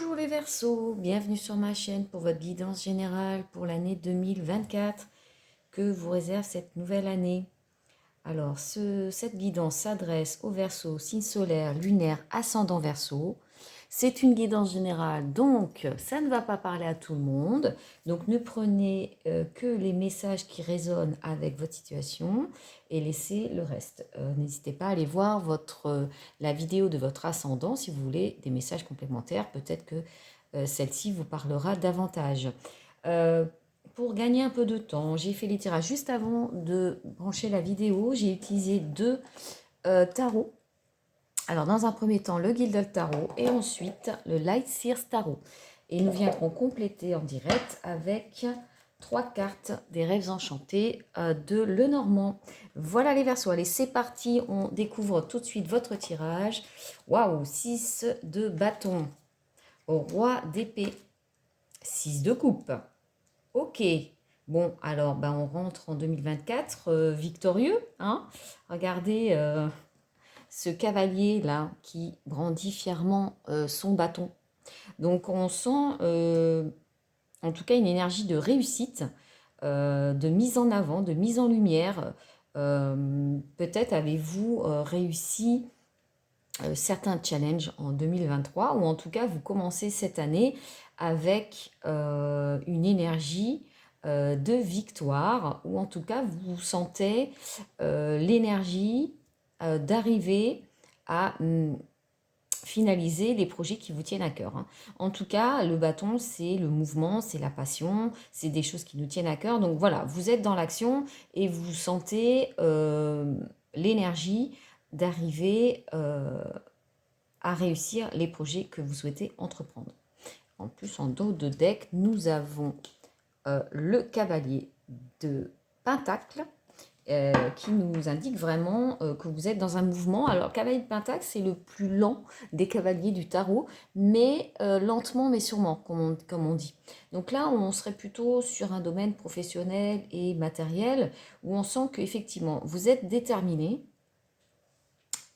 Bonjour les Verseaux, bienvenue sur ma chaîne pour votre guidance générale pour l'année 2024 que vous réserve cette nouvelle année. Alors, cette guidance s'adresse aux Verseaux, signe solaire, lunaire, ascendant Verseau. C'est une guidance générale, donc ça ne va pas parler à tout le monde. Donc ne prenez que les messages qui résonnent avec votre situation et laissez le reste. N'hésitez pas à aller voir la vidéo de votre ascendant si vous voulez des messages complémentaires. Peut-être que celle-ci vous parlera davantage. Pour gagner un peu de temps, j'ai fait les tirages juste avant de brancher la vidéo. J'ai utilisé deux tarots. Alors, dans un premier temps, le Guilded Tarot et ensuite le Light Seers Tarot. Et nous viendrons compléter en direct avec 3 cartes des rêves enchantés de Lenormand. Voilà les Verseaux. Allez, c'est parti. On découvre tout de suite votre tirage. Waouh, 6 de bâton. Au roi d'épée. 6 de coupe. Ok. Bon, alors, on rentre en 2024 victorieux. Hein. Regardez ce cavalier-là qui brandit fièrement son bâton. Donc, on sent en tout cas une énergie de réussite, de mise en avant, de mise en lumière. Peut-être avez-vous réussi certains challenges en 2023 ou en tout cas vous commencez cette année avec une énergie de victoire ou en tout cas vous sentez l'énergie d'arriver à finaliser les projets qui vous tiennent à cœur. Hein. En tout cas, le bâton, c'est le mouvement, c'est la passion, c'est des choses qui nous tiennent à cœur. Donc voilà, vous êtes dans l'action et vous sentez l'énergie d'arriver à réussir les projets que vous souhaitez entreprendre. En plus, en dos de deck, nous avons le cavalier de Pentacle qui nous indique vraiment que vous êtes dans un mouvement. Alors, cavalier de Pentacle, c'est le plus lent des cavaliers du tarot, mais lentement mais sûrement, comme on dit. Donc là, on serait plutôt sur un domaine professionnel et matériel, où on sent qu'effectivement, vous êtes déterminé,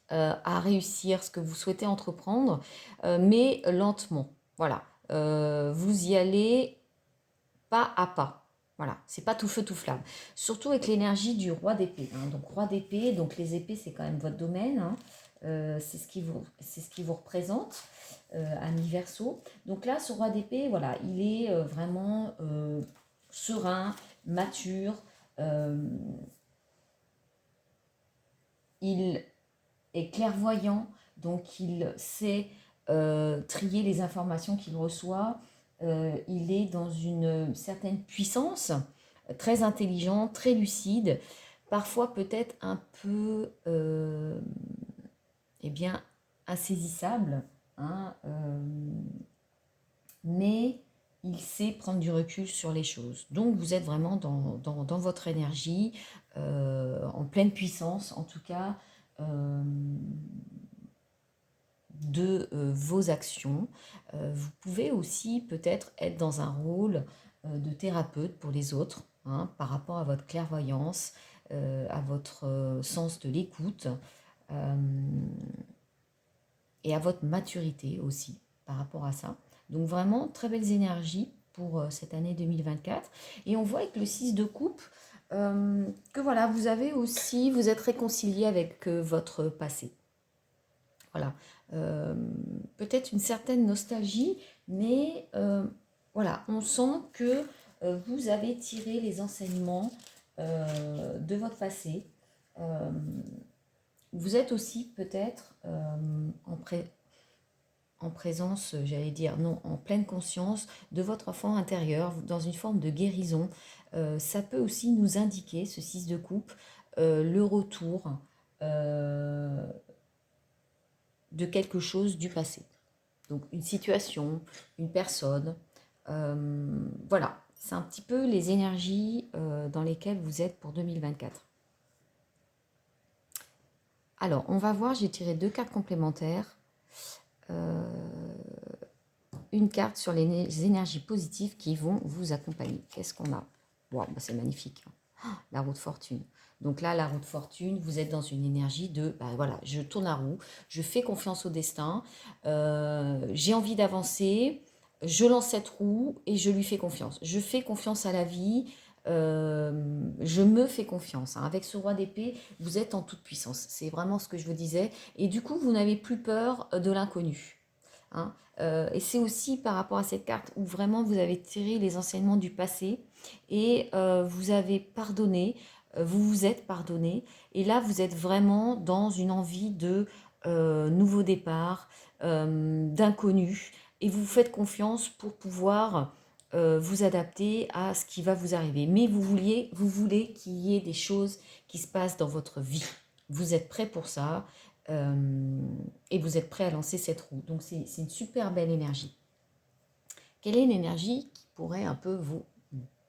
à réussir ce que vous souhaitez entreprendre, mais lentement. Voilà. Vous y allez pas à pas. Voilà, c'est pas tout feu tout flamme. Surtout avec l'énergie du roi d'épée. Hein. Donc roi d'épée, donc les épées c'est quand même votre domaine. Hein. C'est ce qui vous représente, ami Verseau. Donc là, ce roi d'épée, voilà, il est vraiment serein, mature. Il est clairvoyant, donc il sait trier les informations qu'il reçoit. Il est dans une certaine puissance, très intelligent, très lucide, parfois peut-être un peu insaisissable, hein, mais il sait prendre du recul sur les choses. Donc vous êtes vraiment dans votre énergie, en pleine puissance en tout cas, de vos actions. Vous pouvez aussi peut-être être dans un rôle de thérapeute pour les autres, hein, par rapport à votre clairvoyance, à votre sens de l'écoute et à votre maturité aussi par rapport à ça. Donc vraiment, très belles énergies pour cette année 2024. Et on voit avec le 6 de coupe que voilà, vous êtes réconcilié avec votre passé. Voilà. Peut-être une certaine nostalgie, mais voilà, on sent que vous avez tiré les enseignements de votre passé. Vous êtes aussi peut-être en présence, j'allais dire, non, en pleine conscience de votre enfant intérieur, dans une forme de guérison. Ça peut aussi nous indiquer, ce 6 de coupe, le retour de quelque chose du passé. Donc une situation, une personne. Voilà, c'est un petit peu les énergies dans lesquelles vous êtes pour 2024. Alors, on va voir, j'ai tiré 2 cartes complémentaires. Une carte sur les énergies positives qui vont vous accompagner. Qu'est-ce qu'on a? Wow, c'est magnifique. Hein. La roue de fortune. Donc là, la roue de fortune, vous êtes dans une énergie de, voilà, je tourne la roue, je fais confiance au destin, j'ai envie d'avancer, je lance cette roue et je lui fais confiance. Je fais confiance à la vie, je me fais confiance. Hein. Avec ce roi d'épée, vous êtes en toute puissance. C'est vraiment ce que je vous disais. Et du coup, vous n'avez plus peur de l'inconnu. Hein. Et c'est aussi par rapport à cette carte où vraiment vous avez tiré les enseignements du passé et vous avez pardonné, vous vous êtes pardonné. Et là, vous êtes vraiment dans une envie de nouveau départ, d'inconnu. Et vous faites confiance pour pouvoir vous adapter à ce qui va vous arriver. Mais vous voulez qu'il y ait des choses qui se passent dans votre vie. Vous êtes prêt pour ça et vous êtes prêt à lancer cette roue. Donc c'est une super belle énergie. Quelle est l'énergie qui pourrait un peu vous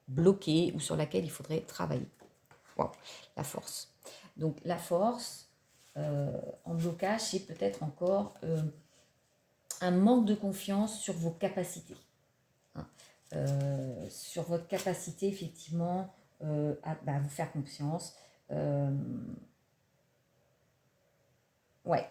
bloquer ou sur laquelle il faudrait travailler? Wow, la force. Donc la force en blocage, c'est peut-être encore un manque de confiance sur vos capacités. Hein. Sur votre capacité effectivement à vous faire confiance. Ouais.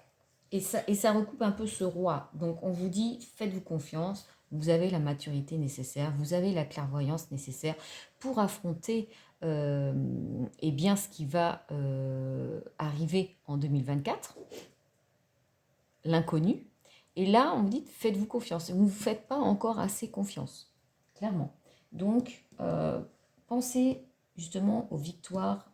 Et ça recoupe un peu ce roi. Donc on vous dit, faites-vous confiance, vous avez la maturité nécessaire, vous avez la clairvoyance nécessaire pour affronter eh bien, ce qui va arriver en 2024, l'inconnu. Et là, on vous dit, faites-vous confiance. Vous ne vous faites pas encore assez confiance, clairement. Donc, pensez justement aux victoires.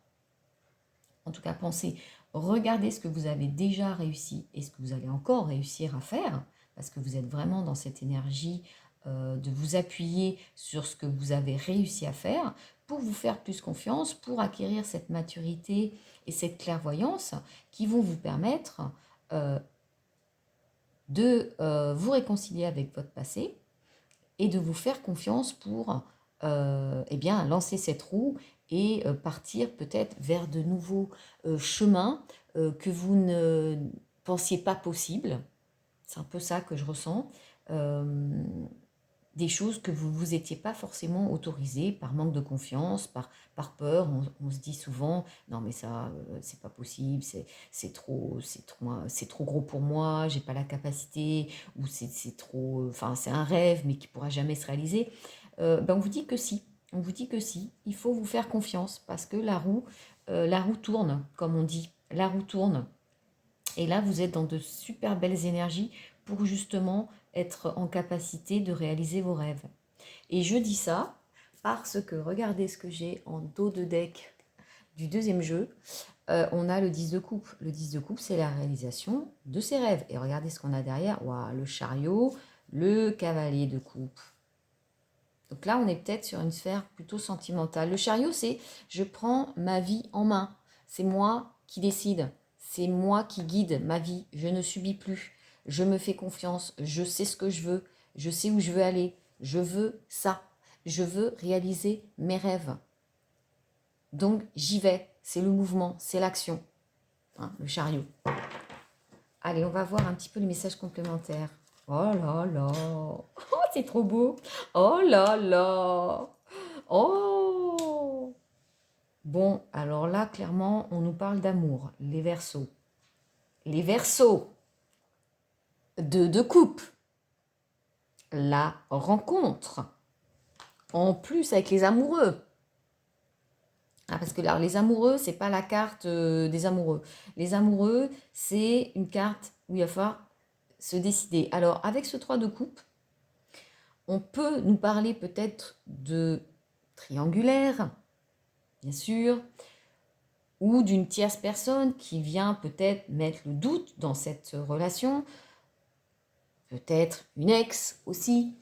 En tout cas, pensez, regardez ce que vous avez déjà réussi et ce que vous allez encore réussir à faire, parce que vous êtes vraiment dans cette énergie de vous appuyer sur ce que vous avez réussi à faire pour vous faire plus confiance, pour acquérir cette maturité et cette clairvoyance qui vont vous permettre de vous réconcilier avec votre passé et de vous faire confiance pour eh bien, lancer cette roue et partir peut-être vers de nouveaux chemins que vous ne pensiez pas possibles. C'est un peu ça que je ressens. Des choses que vous ne vous étiez pas forcément autorisé par manque de confiance, par peur. On se dit souvent, non mais ça, c'est pas possible, c'est trop gros pour moi, j'ai pas la capacité, ou c'est trop, enfin c'est un rêve mais qui pourra jamais se réaliser. On vous dit que si, on vous dit que si, il faut vous faire confiance parce que la roue tourne, comme on dit, la roue tourne. Et là, vous êtes dans de super belles énergies pour justement être en capacité de réaliser vos rêves. Et je dis ça parce que regardez ce que j'ai en dos de deck du deuxième jeu. On a le 10 de coupe. Le 10 de coupe, c'est la réalisation de ses rêves. Et regardez ce qu'on a derrière. Wow, le chariot, le cavalier de coupe. Donc là, on est peut-être sur une sphère plutôt sentimentale. Le chariot, c'est je prends ma vie en main. C'est moi qui décide. C'est moi qui guide ma vie. Je ne subis plus. Je me fais confiance. Je sais ce que je veux. Je sais où je veux aller. Je veux ça. Je veux réaliser mes rêves. Donc, j'y vais. C'est le mouvement, c'est l'action. Hein, le chariot. Allez, on va voir un petit peu les messages complémentaires. Oh là là. Oh, c'est trop beau. Oh là là. Oh. Bon, alors là, clairement, on nous parle d'amour. Les Verseaux. Les Verseaux. De coupe. La rencontre. En plus, avec les amoureux. Ah, parce que là, les amoureux, c'est pas la carte des amoureux. Les amoureux, c'est une carte où il va falloir se décider. Alors, avec ce 3 de coupe, on peut nous parler peut-être de triangulaire, bien sûr, ou d'une tierce personne qui vient peut-être mettre le doute dans cette relation, peut-être une ex aussi,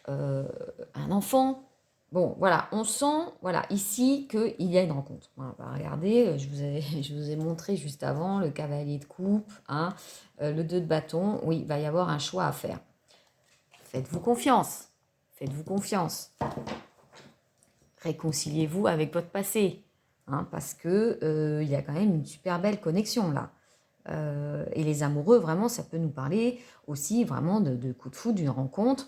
un enfant. Bon, voilà, on sent, voilà, ici qu'il y a une rencontre. Voilà, regardez, je vous ai montré juste avant le cavalier de coupe, hein, le 2 de bâton. Oui, il va y avoir un choix à faire. Faites-vous confiance. Faites-vous confiance. Réconciliez-vous avec votre passé. Hein, parce que y a quand même une super belle connexion là. Et les amoureux, vraiment, ça peut nous parler aussi vraiment de coups de foudre, d'une rencontre.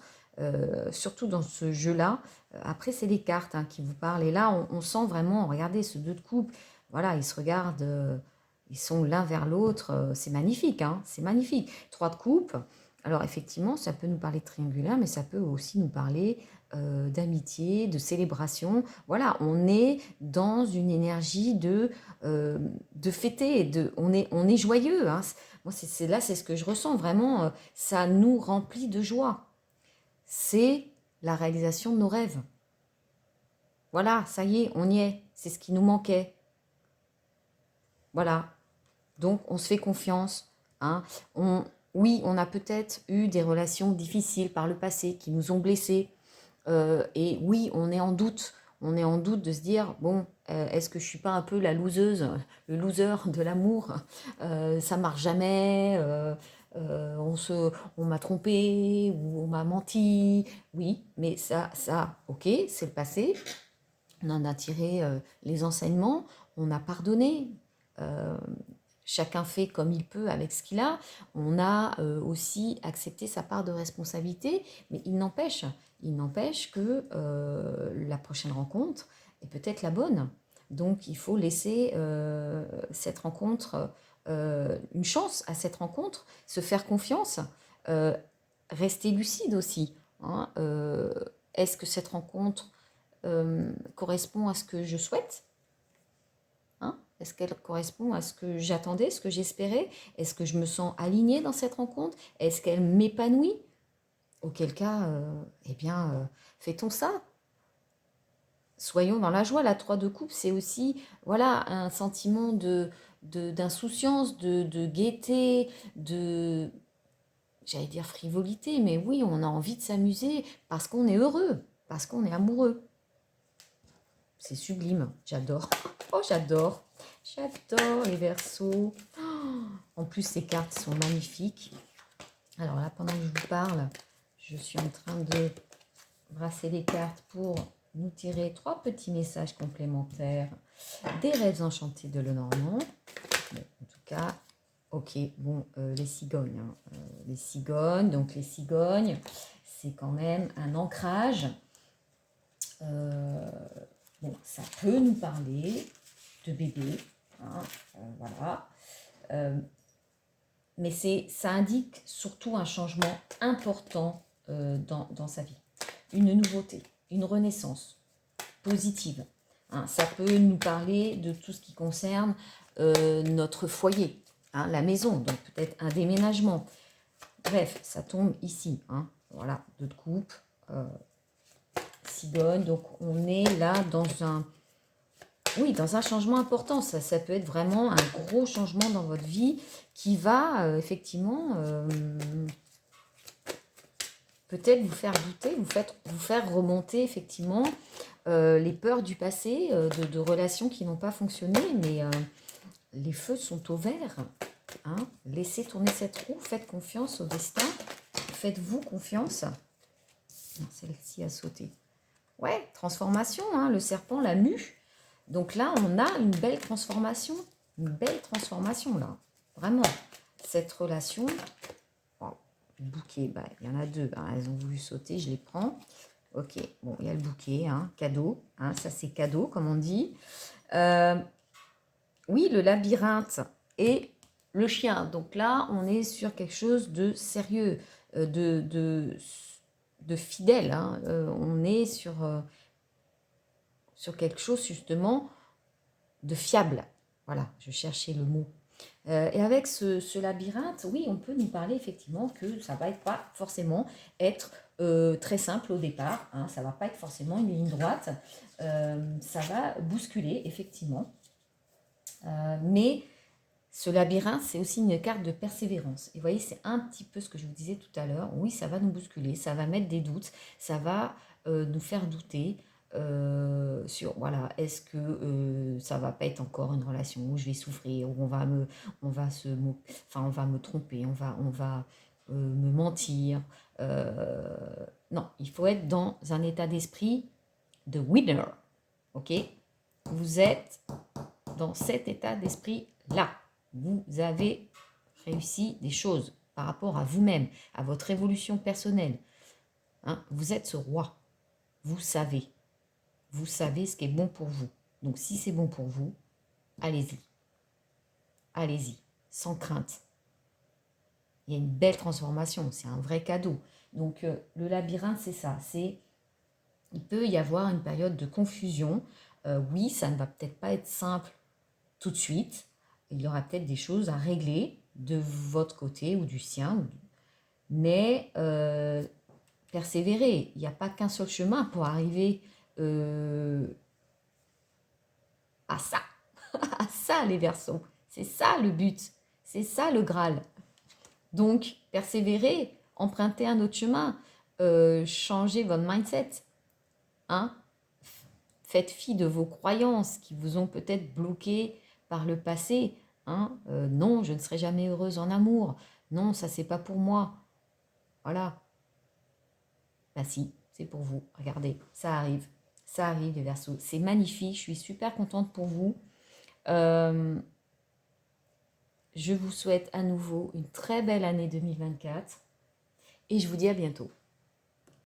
Surtout dans ce jeu-là. Après, c'est les cartes hein, qui vous parlent. Et là, on sent vraiment, regardez, ce 2 de coupe, voilà, ils se regardent, ils sont l'un vers l'autre, c'est magnifique, hein, c'est magnifique. 3 de coupe, alors effectivement, ça peut nous parler de triangulaire, mais ça peut aussi nous parler d'amitié, de célébration. Voilà, on est dans une énergie de fêter, on est joyeux. Hein. Moi, là, c'est ce que je ressens vraiment, ça nous remplit de joie. C'est la réalisation de nos rêves. Voilà, ça y est, on y est, c'est ce qui nous manquait. Voilà, donc on se fait confiance. Hein. Oui, on a peut-être eu des relations difficiles par le passé qui nous ont blessés. Et oui, on est en doute. On est en doute de se dire, bon, est-ce que je suis pas un peu la loseuse, le loser de l'amour? Ça marche jamais, on m'a trompé ou on m'a menti. Oui, mais ok, c'est le passé. On en a tiré les enseignements, on a pardonné. Euh, Chacun fait comme il peut avec ce qu'il a. On a aussi accepté sa part de responsabilité, mais il n'empêche que la prochaine rencontre est peut-être la bonne. Donc il faut laisser cette rencontre, une chance à cette rencontre, se faire confiance, euh, rester lucide aussi. Hein. Est-ce que cette rencontre correspond à ce que je souhaite? Hein? Est-ce qu'elle correspond à ce que j'attendais, ce que j'espérais? Est-ce que je me sens alignée dans cette rencontre? Est-ce qu'elle m'épanouit? Auquel cas, eh bien, fait-on ça? Soyons dans la joie. La 3 de coupe, c'est aussi voilà, un sentiment d'insouciance, de gaieté, j'allais dire frivolité, mais oui, on a envie de s'amuser parce qu'on est heureux, parce qu'on est amoureux. C'est sublime, j'adore. Oh, j'adore. J'adore les Verseaux. En plus, ces cartes sont magnifiques. Alors là, pendant que je vous parle, je suis en train de brasser les cartes pour nous tirer 3 petits messages complémentaires des rêves enchantés de Lenormand. Bon, en tout cas, ok, bon, les cigognes. Hein. Les cigognes, donc les cigognes, c'est quand même un ancrage. Bon, ça peut nous parler de bébé, hein, voilà. Mais ça indique surtout un changement important dans sa vie. Une nouveauté, une renaissance positive. Hein. Ça peut nous parler de tout ce qui concerne notre foyer, hein, la maison, donc peut-être un déménagement. Bref, ça tombe ici. Hein. Voilà, 2 de coupe, cigogne. Donc on est là dans un changement important. Ça peut être vraiment un gros changement dans votre vie qui va effectivement peut-être vous faire douter, vous faire remonter effectivement les peurs du passé, de relations qui n'ont pas fonctionné, mais les feux sont au vert. Hein. Laissez tourner cette roue, faites confiance au destin, faites-vous confiance. Celle-ci a sauté. Ouais, transformation, hein, le serpent, la mue. Donc là, on a une belle transformation là, vraiment. Cette relation, oh, le bouquet, bah, il y en a 2, hein, elles ont voulu sauter, je les prends. Ok, bon, il y a le bouquet, hein, cadeau, hein, ça c'est cadeau comme on dit. Oui, le labyrinthe et le chien. Donc là, on est sur quelque chose de sérieux, de fidèle. Hein. On est sur quelque chose justement de fiable. Voilà, je cherchais le mot. Et avec ce labyrinthe, oui, on peut nous parler effectivement que ça va pas forcément être très simple au départ. Hein, ça va pas être forcément une ligne droite. Ça va bousculer, effectivement. Mais ce labyrinthe, c'est aussi une carte de persévérance. Et vous voyez, c'est un petit peu ce que je vous disais tout à l'heure. Oui, ça va nous bousculer, ça va mettre des doutes, ça va nous faire douter sur, voilà, est-ce que ça va pas être encore une relation où je vais souffrir, où on va me tromper, on va me mentir. Non, il faut être dans un état d'esprit de winner. Ok? Vous êtes dans cet état d'esprit-là. Vous avez réussi des choses par rapport à vous-même, à votre évolution personnelle. Hein, vous êtes ce roi. Vous savez ce qui est bon pour vous. Donc si c'est bon pour vous, allez-y. Allez-y, sans crainte. Il y a une belle transformation, c'est un vrai cadeau. Donc le labyrinthe, c'est ça, il peut y avoir une période de confusion. Oui, ça ne va peut-être pas être simple tout de suite. Il y aura peut-être des choses à régler de votre côté ou du sien, mais persévérer. Il n'y a pas qu'un seul chemin pour arriver à ça, à ça les Verseaux. C'est ça le but, c'est ça le Graal. Donc, persévérez, empruntez un autre chemin, changez votre mindset. Hein? Faites fi de vos croyances qui vous ont peut-être bloqué par le passé. Hein? Non, je ne serai jamais heureuse en amour. Non, ça, c'est pas pour moi. Voilà. Bah si, c'est pour vous. Regardez, ça arrive. Ça arrive, les Verseaux. C'est magnifique. Je suis super contente pour vous. Je vous souhaite à nouveau une très belle année 2024 et je vous dis à bientôt.